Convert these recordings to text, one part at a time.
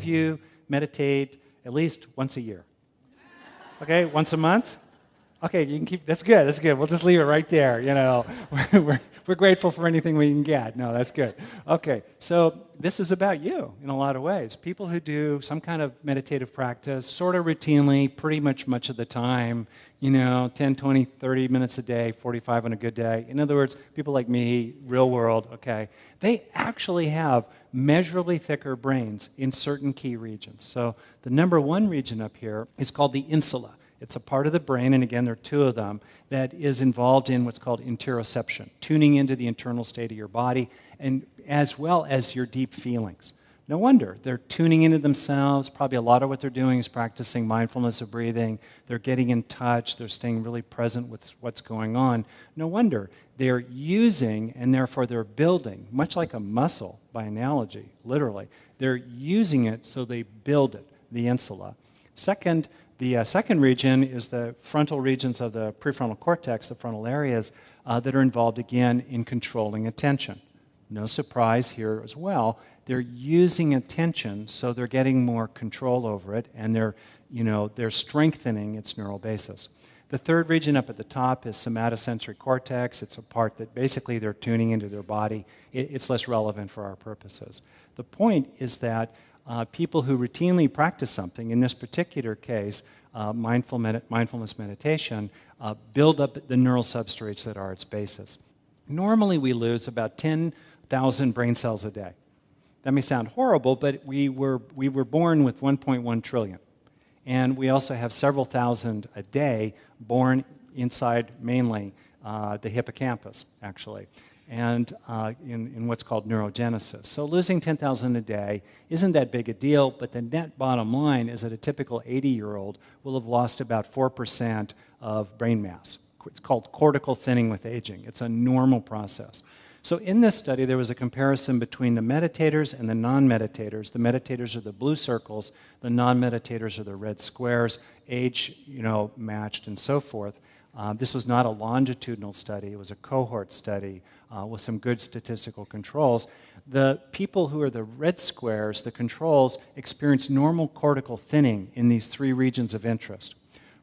of you meditate at least once a year? Okay, once a month? Okay, you can keep, that's good, that's good. We'll just leave it right there, you know. We're grateful for anything we can get. No, that's good. Okay, so this is about you in a lot of ways. People who do some kind of meditative practice, sort of routinely, pretty much of the time, you know, 10, 20, 30 minutes a day, 45 on a good day. In other words, people like me, real world, okay, they actually have measurably thicker brains in certain key regions. So the number one region up here is called the insula. It's a part of the brain, and again, there are two of them, that is involved in what's called interoception, tuning into the internal state of your body, and as well as your deep feelings. No wonder. They're tuning into themselves. Probably a lot of what they're doing is practicing mindfulness of breathing. They're getting in touch. They're staying really present with what's going on. No wonder. They're using, and therefore they're building, much like a muscle, by analogy, literally. They're using it so they build it, the insula. Second, the second region is the frontal regions of the prefrontal cortex, the frontal areas, that are involved, again, in controlling attention. No surprise here as well. They're using attention, so they're getting more control over it, and they're strengthening its neural basis. The third region up at the top is somatosensory cortex. It's a part that basically they're tuning into their body. It's less relevant for our purposes. The point is that people who routinely practice something, in this particular case, mindfulness meditation, build up the neural substrates that are its basis. Normally we lose about 10,000 brain cells a day. That may sound horrible, but we were born with 1.1 trillion. And we also have several thousand a day born inside mainly the hippocampus, actually, and in what's called neurogenesis. So losing 10,000 a day isn't that big a deal, but the net bottom line is that a typical 80-year-old will have lost about 4% of brain mass. It's called cortical thinning with aging. It's a normal process. So in this study, there was a comparison between the meditators and the non-meditators. The meditators are the blue circles. The non-meditators are the red squares, age, matched, and so forth. This was not a longitudinal study. It was a cohort study with some good statistical controls. The people who are the red squares, the controls, experienced normal cortical thinning in these three regions of interest.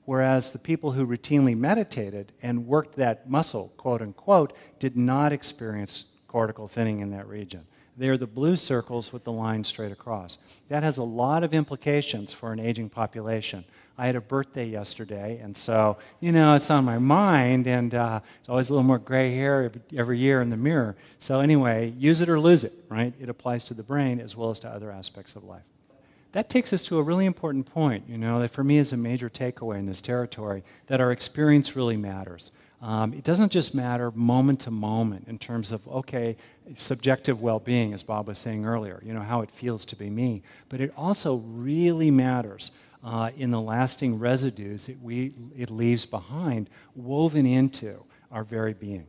Whereas the people who routinely meditated and worked that muscle, quote unquote, did not experience cortical thinning in that region. They're the blue circles with the line straight across. That has a lot of implications for an aging population. I had a birthday yesterday, and so, it's on my mind, and it's always a little more gray hair every year in the mirror. So anyway, use it or lose it, right? It applies to the brain as well as to other aspects of life. That takes us to a really important point, that for me is a major takeaway in this territory, that our experience really matters. It doesn't just matter moment to moment in terms of, subjective well-being, as Bob was saying earlier, how it feels to be me, but it also really matters in the lasting residues that it leaves behind, woven into our very being.